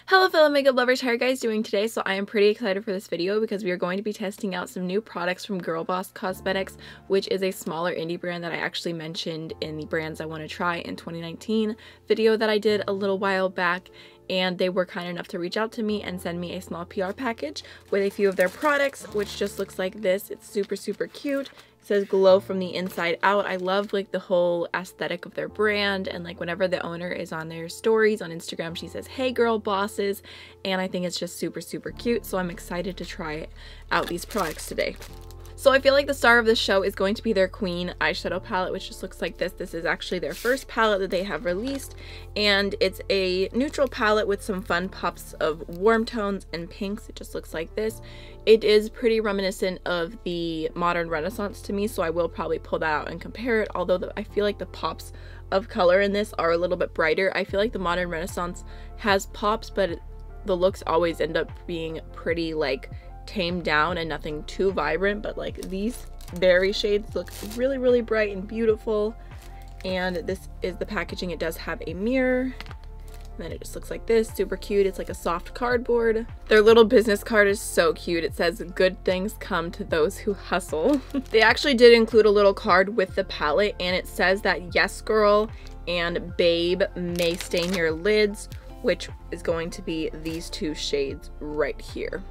Hello fellow makeup lovers, how are you guys doing today? So I am pretty excited for this video because we are going to be testing out some new products from Girl Boss Cosmetics, which is a smaller indie brand that I actually mentioned in the brands I want to try in 2019 video that I did a little while back. And they were kind enough to reach out to me and send me a small PR package with a few of their products, which just looks like this. It's super cute. It says glow from the inside out. I love like the whole aesthetic of their brand, and like whenever the owner is on their stories on Instagram, she says, "Hey girl bosses," and I think it's just super cute. So I'm excited to try out these products today. So I feel like the star of the show is going to be their Queen eyeshadow palette, which just looks like this. This is actually their first palette that they have released, and it's a neutral palette with some fun pops of warm tones and pinks. It just looks like this. It is pretty reminiscent of the Modern Renaissance to me, so I will probably pull that out and compare it, although I feel like the pops of color in this are a little bit brighter. I feel like the Modern Renaissance has pops, but the looks always end up being pretty like tamed down and nothing too vibrant, but like these berry shades look really bright and beautiful. And this is the packaging. It does have a mirror, and then it just looks like this, super cute. It's like a soft cardboard. Their little business card is so cute. It says, "Good things come to those who hustle." They actually did include a little card with the palette, and it says that "Yes girl" and "Babe may stain your lids," which is going to be these two shades right here.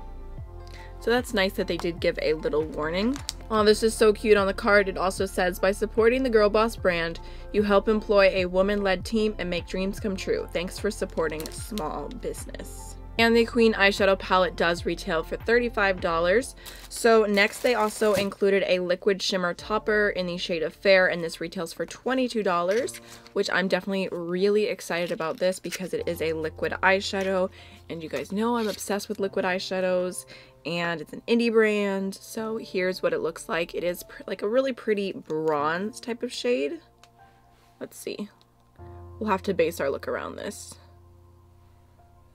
So that's nice that they did give a little warning. Oh, this is so cute. On the card, it also says, "By supporting the Girl Boss brand, you help employ a woman-led team and make dreams come true. Thanks for supporting small business." And the Queen eyeshadow palette does retail for $35. So next they also included a liquid shimmer topper in the shade of Fair, and this retails for $22, which I'm definitely really excited about this because it is a liquid eyeshadow, and you guys know I'm obsessed with liquid eyeshadows, and it's an indie brand. So here's what it looks like. It is like a really pretty bronze type of shade. Let's see. We'll have to base our look around this.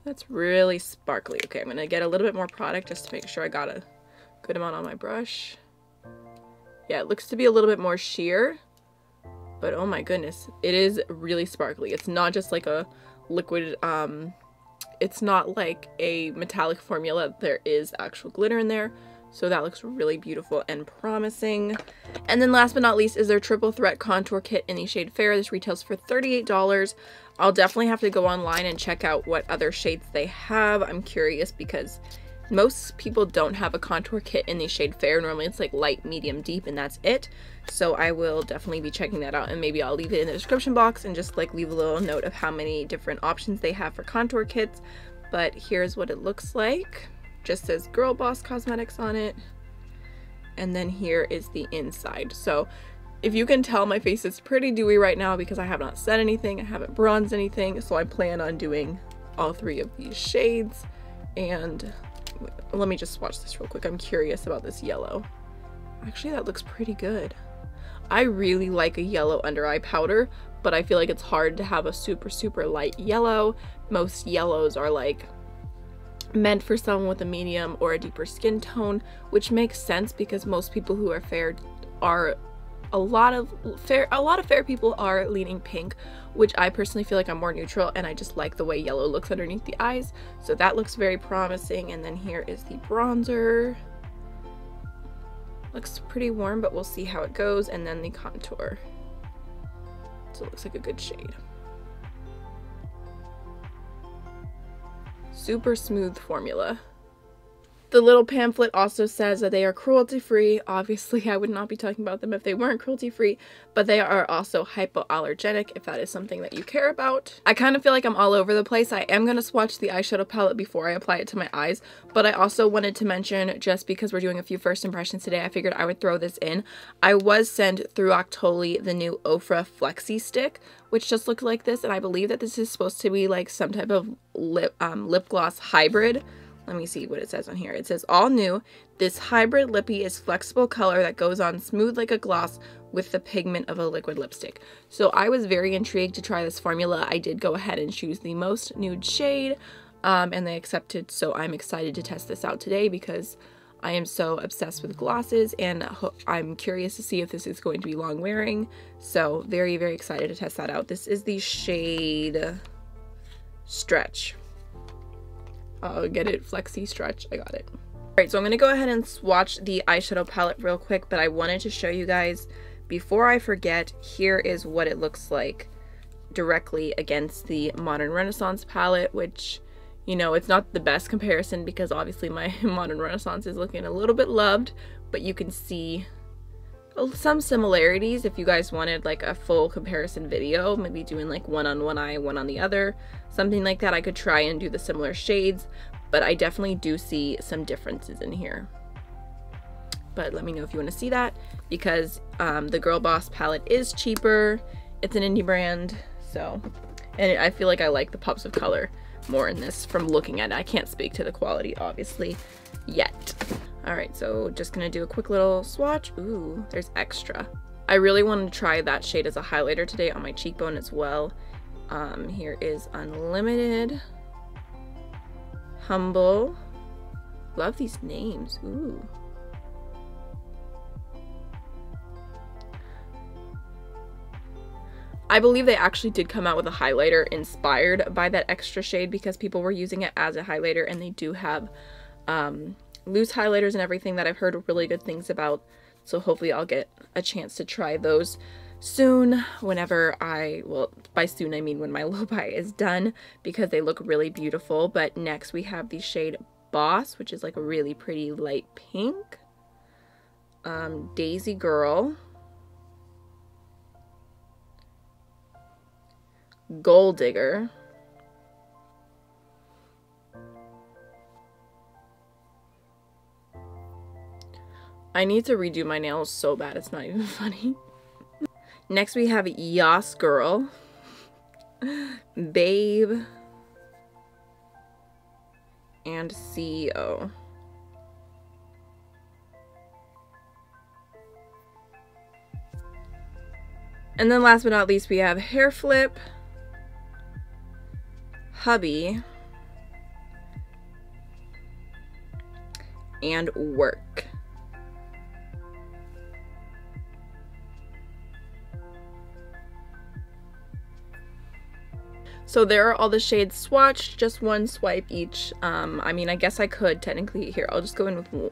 That's really sparkly. Okay, I'm gonna get a little bit more product just to make sure I got a good amount on my brush. Yeah, it looks to be a little bit more sheer, but oh my goodness, it is really sparkly. It's not just like a liquid, it's not like a metallic formula. There is actual glitter in there, so that looks really beautiful and promising. And then last but not least is their triple threat contour kit in the shade Fair. This retails for $38. I'll definitely have to go online and check out what other shades they have. I'm curious because most people don't have a contour kit in the shade Fair. Normally it's like light, medium, deep, and that's it. So I will definitely be checking that out, and maybe I'll leave it in the description box and just like leave a little note of how many different options they have for contour kits. But here's what it looks like. Just says Girl Boss Cosmetics on it, and then here is the inside. So if you can tell, my face is pretty dewy right now because I have not said anything, I haven't bronzed anything, so I plan on doing all three of these shades. And let me just swatch this real quick. I'm curious about this yellow. Actually, that looks pretty good. I really like a yellow under eye powder, but I feel like it's hard to have a super light yellow. Most yellows are like meant for someone with a medium or a deeper skin tone, which makes sense because most people who are fair are a lot of fair people are leaning pink, which I personally feel like I'm more neutral, and I just like the way yellow looks underneath the eyes. So that looks very promising. And then here is the bronzer. Looks pretty warm, but we'll see how it goes. And then the contour. So it looks like a good shade. Super smooth formula. The little pamphlet also says that they are cruelty-free. Obviously, I would not be talking about them if they weren't cruelty-free, but they are also hypoallergenic if that is something that you care about. I kind of feel like I'm all over the place. I am going to swatch the eyeshadow palette before I apply it to my eyes, but I also wanted to mention, just because we're doing a few first impressions today, I figured I would throw this in. I was sent through Octoly the new Oprah Flexi stick, which just looks like this, and I believe that this is supposed to be like some type of lip gloss hybrid. Let me see what it says on here. It says, "All new, this hybrid lippy is flexible color that goes on smooth like a gloss with the pigment of a liquid lipstick." So I was very intrigued to try this formula. I did go ahead and choose the most nude shade, and they accepted. So I'm excited to test this out today because I am so obsessed with glosses, and I'm curious to see if this is going to be long wearing. So very excited to test that out. This is the shade Stretch. I'll get it Flexi Stretch. I got it. Alright, so I'm going to go ahead and swatch the eyeshadow palette real quick, but I wanted to show you guys, before I forget, here is what it looks like directly against the Modern Renaissance palette, which, you know, it's not the best comparison because obviously my Modern Renaissance is looking a little bit loved, but you can see some similarities. If you guys wanted like a full comparison video, maybe doing like one on one eye, one on the other, something like that, I could try and do the similar shades, but I definitely do see some differences in here. But let me know if you want to see that, because the Girl Boss palette is cheaper. It's an indie brand, so, and I feel like I like the pops of color more in this from looking at it. I can't speak to the quality obviously yet. Alright, so just gonna do a quick little swatch. Ooh, there's extra. I really wanted to try that shade as a highlighter today on my cheekbone as well. Here is Unlimited, Humble. Love these names. Ooh. I believe they actually did come out with a highlighter inspired by that extra shade because people were using it as a highlighter, and they do have loose highlighters and everything that I've heard really good things about. So hopefully I'll get a chance to try those soon, whenever well, by soon I mean when my low buy is done, because they look really beautiful. But next we have the shade Boss, which is like a really pretty light pink. Daisy Girl, Gold Digger, I need to redo my nails so bad it's not even funny. Next we have Yas Girl, Babe, and CEO. And then last but not least we have Hair Flip, Hubby, and Work. So there are all the shades swatched, just one swipe each. I mean, I guess I could technically, here, I'll just go in with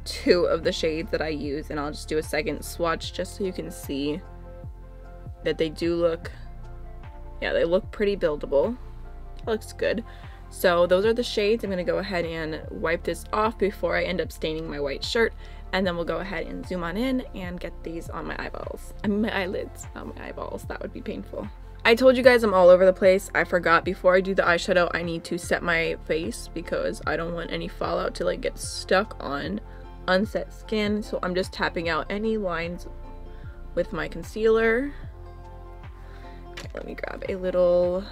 2 of the shades that I use, and I'll just do a second swatch just so you can see that they do look, yeah, they look pretty buildable. That looks good. So those are the shades. I'm gonna go ahead and wipe this off before I end up staining my white shirt, and then we'll go ahead and zoom on in and get these on my eyeballs. I mean my eyelids, not my eyeballs. That would be painful. I told you guys I'm all over the place. I forgot, before I do the eyeshadow, I need to set my face because I don't want any fallout to like get stuck on unset skin. So I'm just tapping out any lines with my concealer. Okay, let me grab a little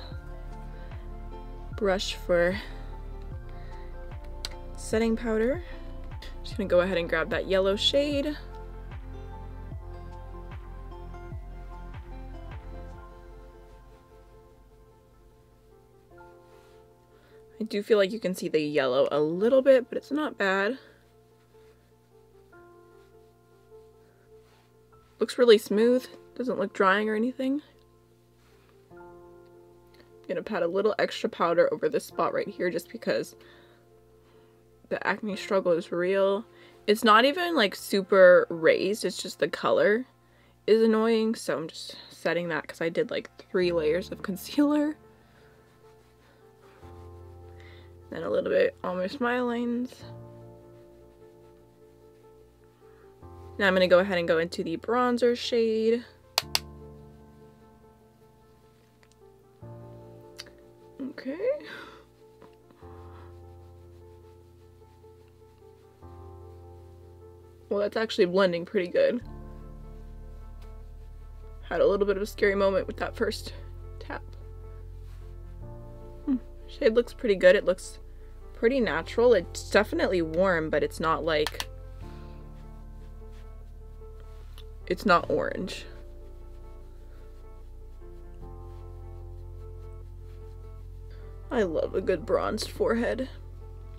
brush for setting powder. Just gonna go ahead and grab that yellow shade. I do feel like you can see the yellow a little bit, but it's not bad. Looks really smooth. Doesn't look drying or anything. I'm gonna pat a little extra powder over this spot right here just because the acne struggle is real. It's not even like super raised, it's just the color is annoying. So I'm just setting that because I did like 3 layers of concealer. Then a little bit on my smile lines. Now I'm going to go ahead and go into the bronzer shade. Okay. Well, that's actually blending pretty good. Had a little bit of a scary moment with that first tap. Shade looks pretty good. It looks pretty natural. It's definitely warm, but it's not like, it's not orange. I love a good bronzed forehead.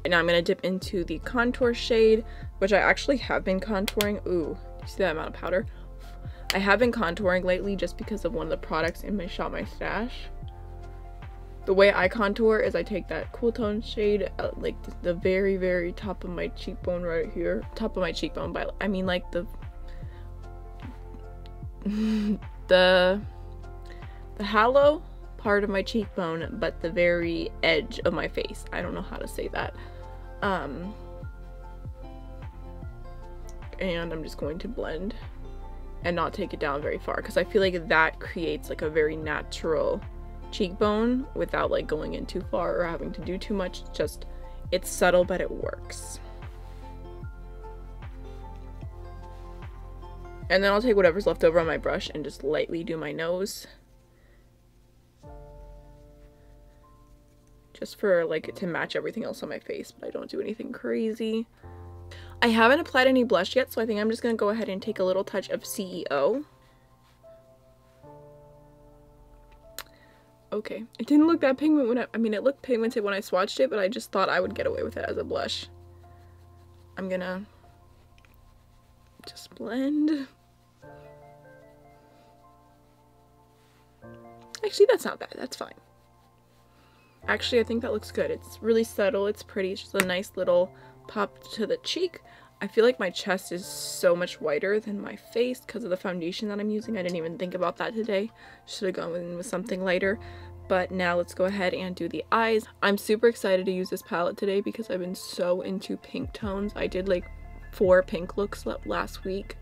And now I'm going to dip into the contour shade, which I actually have been contouring. Ooh, you see that amount of powder? I have been contouring lately just because of one of the products in my Shop My Stash. The way I contour is I take that cool tone shade at like the very, very top of my cheekbone right here. Top of my cheekbone, but I mean like the the hollow part of my cheekbone, but the very edge of my face. I don't know how to say that. And I'm just going to blend and not take it down very far, because I feel like that creates like a very natural cheekbone without like going in too far or having to do too much. Just, it's subtle, but it works. And then I'll take whatever's left over on my brush and just lightly do my nose. Just for like to match everything else on my face, but I don't do anything crazy. I haven't applied any blush yet, so I think I'm just gonna go ahead and take a little touch of CEO. Okay, it didn't look that pigment when I mean, it looked pigmented when I swatched it, but I just thought I would get away with it as a blush. I'm gonna just blend. Actually, that's not bad, that's fine. Actually, I think that looks good. It's really subtle, it's pretty, it's just a nice little pop to the cheek. I feel like my chest is so much whiter than my face because of the foundation that I'm using. I didn't even think about that today. Should have gone in with something lighter. But now let's go ahead and do the eyes. I'm super excited to use this palette today because I've been so into pink tones. I did like 4 pink looks last week,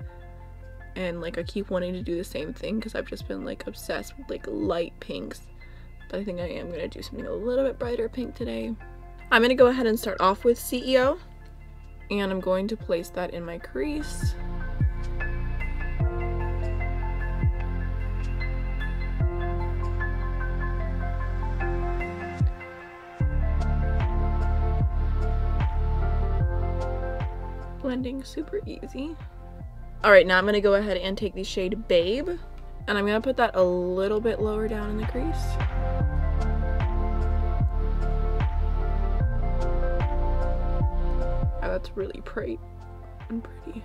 and like I keep wanting to do the same thing because I've just been like obsessed with like light pinks. But I think I am gonna do something a little bit brighter pink today. I'm gonna go ahead and start off with CEO, and I'm going to place that in my crease. Blending super easy. Alright, now I'm gonna go ahead and take the shade Babe, and I'm gonna put that a little bit lower down in the crease. Oh, that's really bright and pretty.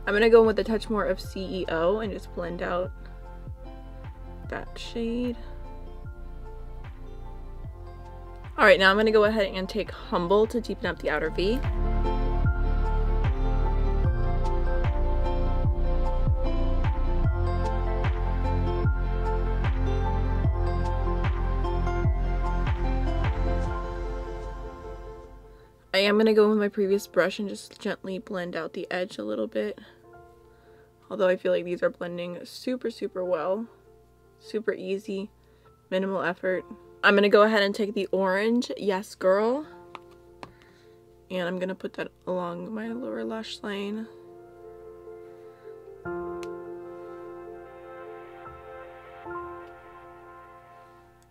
I'm gonna go in with a touch more of CEO and just blend out that shade. Alright, now I'm gonna go ahead and take Humble to deepen up the outer V. I am going to go with my previous brush and just gently blend out the edge a little bit. Although I feel like these are blending super, super well. Super easy, minimal effort. I'm going to go ahead and take the orange Yes Girl, and I'm going to put that along my lower lash line.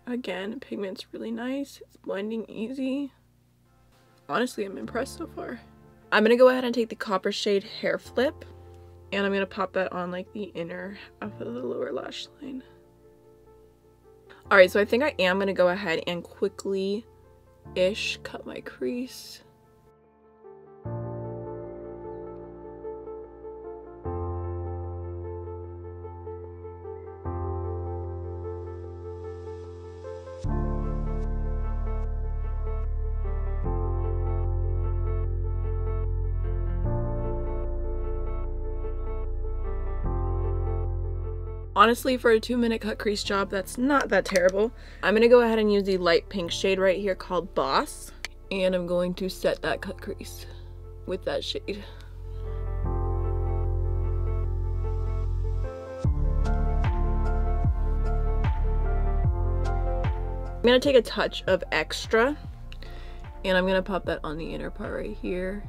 Again, pigment's really nice. It's blending easy. Honestly, I'm impressed so far. I'm gonna go ahead and take the copper shade Hair Flip, and I'm gonna pop that on like the inner half of the lower lash line. Alright, so I think I am gonna go ahead and quickly-ish cut my crease. Honestly, for a 2-minute cut crease job, that's not that terrible. I'm gonna go ahead and use the light pink shade right here called Boss, and I'm going to set that cut crease with that shade. I'm gonna take a touch of Extra, and I'm gonna pop that on the inner part right here,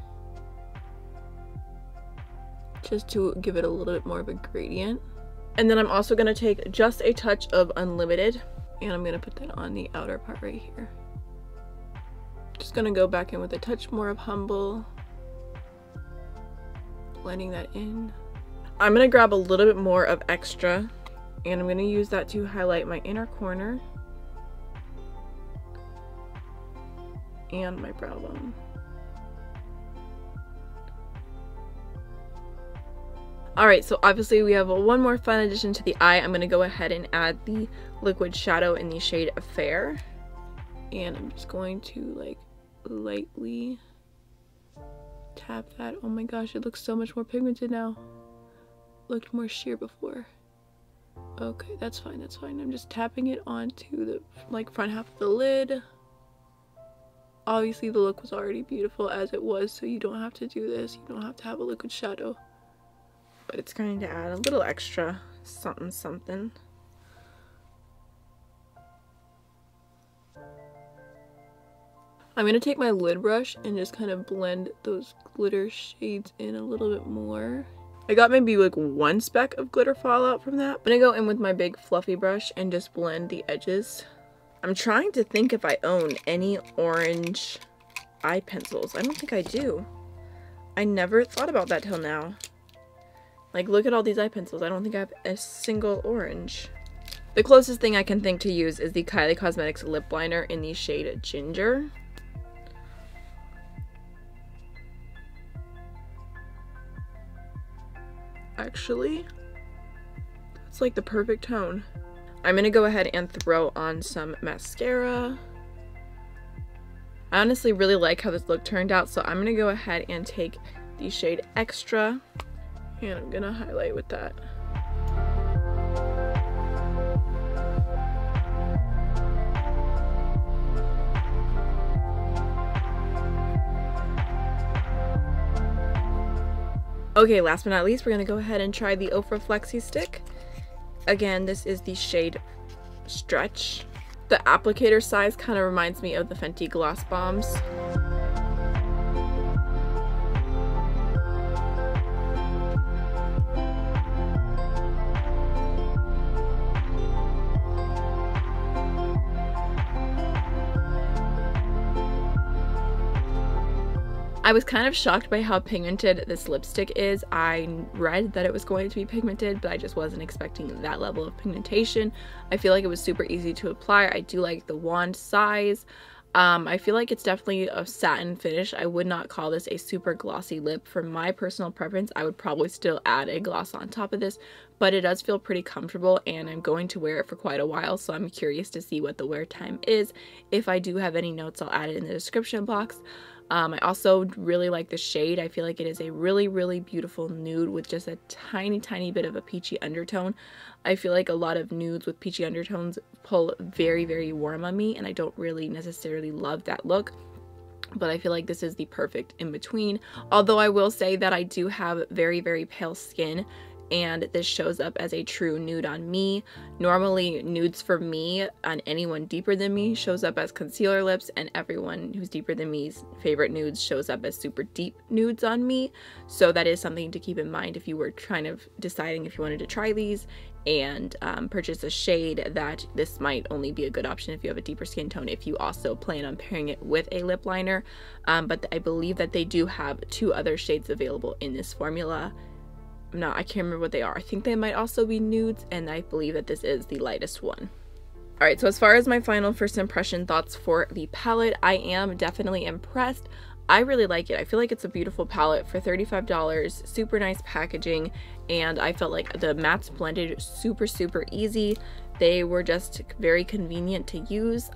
just to give it a little bit more of a gradient. And then I'm also going to take just a touch of Unlimited, and I'm going to put that on the outer part right here. Just going to go back in with a touch more of Humble, blending that in. I'm going to grab a little bit more of Extra, and I'm going to use that to highlight my inner corner and my brow bone. Alright, so obviously we have one more fun addition to the eye. I'm going to go ahead and add the liquid shadow in the shade Ophir. And I'm just going to like lightly tap that. Oh my gosh, it looks so much more pigmented now. Looked more sheer before. Okay, that's fine, that's fine. I'm just tapping it onto the like front half of the lid. Obviously the look was already beautiful as it was, so you don't have to do this. You don't have to have a liquid shadow. But it's going to add a little extra something something. I'm going to take my lid brush and just kind of blend those glitter shades in a little bit more. I got maybe like one speck of glitter fallout from that. I'm going to go in with my big fluffy brush and just blend the edges. I'm trying to think if I own any orange eye pencils. I don't think I do. I never thought about that till now. Like, look at all these eye pencils. I don't think I have a single orange. The closest thing I can think to use is the Kylie Cosmetics lip liner in the shade Ginger. Actually, that's like the perfect tone. I'm gonna go ahead and throw on some mascara. I honestly really like how this look turned out, so I'm gonna go ahead and take the shade Extra. And I'm gonna highlight with that. Okay, last but not least, we're gonna go ahead and try the Oprah Flexi stick. Again, this is the shade Stretch. The applicator size kind of reminds me of the Fenty Gloss Bombs. I was kind of shocked by how pigmented this lipstick is. I read that it was going to be pigmented, but I just wasn't expecting that level of pigmentation. I feel like it was super easy to apply. I do like the wand size. I feel like it's definitely a satin finish. I would not call this a super glossy lip. For my personal preference, I would probably still add a gloss on top of this, but it does feel pretty comfortable and I'm going to wear it for quite a while, so I'm curious to see what the wear time is. If I do have any notes, I'll add it in the description box. I also really like the shade. I feel like it is a really, really beautiful nude with just a tiny bit of a peachy undertone. I feel like a lot of nudes with peachy undertones pull very, very warm on me, and I don't really necessarily love that look. But I feel like this is the perfect in between. Although I will say that I do have very, very pale skin, and this shows up as a true nude on me. Normally, nudes for me on anyone deeper than me shows up as concealer lips, and everyone who's deeper than me's favorite nudes shows up as super deep nudes on me. So that is something to keep in mind if you were kind of deciding if you wanted to try these and purchase a shade, that this might only be a good option if you have a deeper skin tone, if you also plan on pairing it with a lip liner. But I believe that they do have 2 other shades available in this formula. No, I can't remember what they are. I think they might also be nudes, and I believe that this is the lightest one. Alright, so as far as my final first impression thoughts for the palette, I am definitely impressed. I really like it. I feel like it's a beautiful palette for $35, super nice packaging, and I felt like the mattes blended super easy. They were just very convenient to use.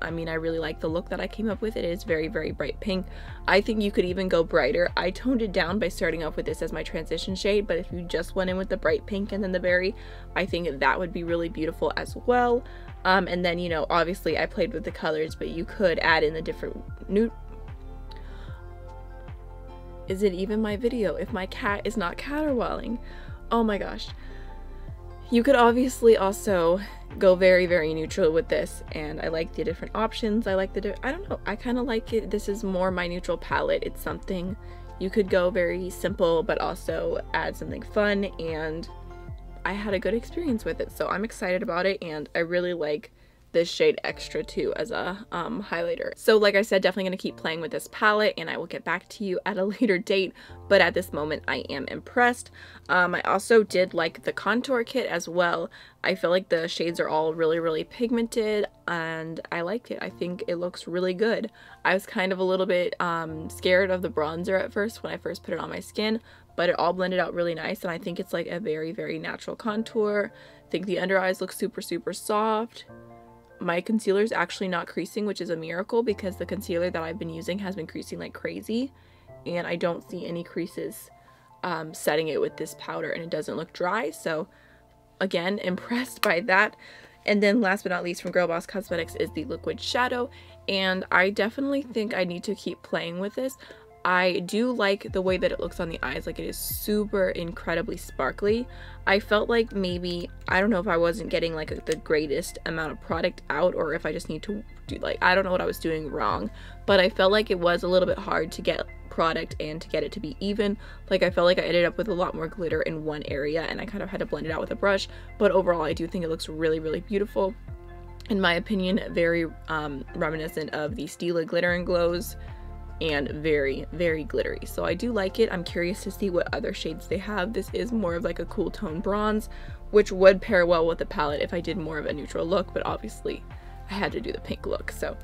I mean, I really like the look that I came up with. It is very, very bright pink. I think you could even go brighter. I toned it down by starting off with this as my transition shade, but if you just went in with the bright pink and then the berry, I think that would be really beautiful as well. And then, you know, obviously I played with the colors, but you could add in the different nude. Is it even my video if my cat is not caterwauling? Oh my gosh. You could obviously also go very, very neutral with this, and I like the different options. I like I don't know, I kind of like it. This is more my neutral palette. It's something you could go very simple but also add something fun, and I had a good experience with it, so I'm excited about it, and I really like this shade Extra too as a highlighter. So like I said, definitely going to keep playing with this palette, and I will get back to you at a later date, but at this moment I am impressed. I also did like the contour kit as well. I feel like the shades are all really pigmented, and I liked it. I think it looks really good. I was kind of a little bit scared of the bronzer at first when I first put it on my skin, but it all blended out really nice, and I think it's like a very natural contour. I think the under eyes look super soft. My concealer is actually not creasing, which is a miracle because the concealer that I've been using has been creasing like crazy, and I don't see any creases setting it with this powder, and it doesn't look dry. So again, impressed by that. And then last but not least from Girl Boss Cosmetics is the liquid shadow, and I definitely think I need to keep playing with this. I do like the way that it looks on the eyes. Like, it is super incredibly sparkly. I felt like maybe, I don't know if I wasn't getting like the greatest amount of product out, or if I just need to do, like, I don't know what I was doing wrong, but I felt like it was a little bit hard to get product and to get it to be even. Like, I felt like I ended up with a lot more glitter in one area, and I kind of had to blend it out with a brush, but overall I do think it looks really beautiful. In my opinion, very reminiscent of the Stila Glitter and Glows, and very glittery. So I do like it. I'm curious to see what other shades they have. This is more of like a cool tone bronze, which would pair well with the palette if I did more of a neutral look, but obviously I had to do the pink look. So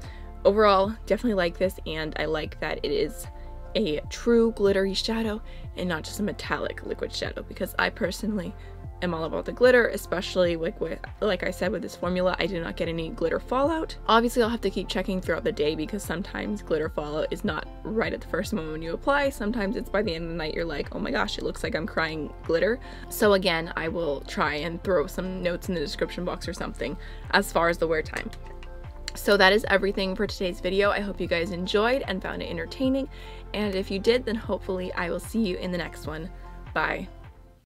overall, definitely like this, and I like that it is a true glittery shadow and not just a metallic liquid shadow, because I personally am all about the glitter, especially like I said, with this formula I did not get any glitter fallout. Obviously I'll have to keep checking throughout the day, because sometimes glitter fallout is not right at the first moment when you apply. Sometimes it's by the end of the night you're like, oh my gosh, it looks like I'm crying glitter. So again, I will try and throw some notes in the description box or something as far as the wear time. So that is everything for today's video. I hope you guys enjoyed and found it entertaining, and if you did, then hopefully I will see you in the next one. Bye.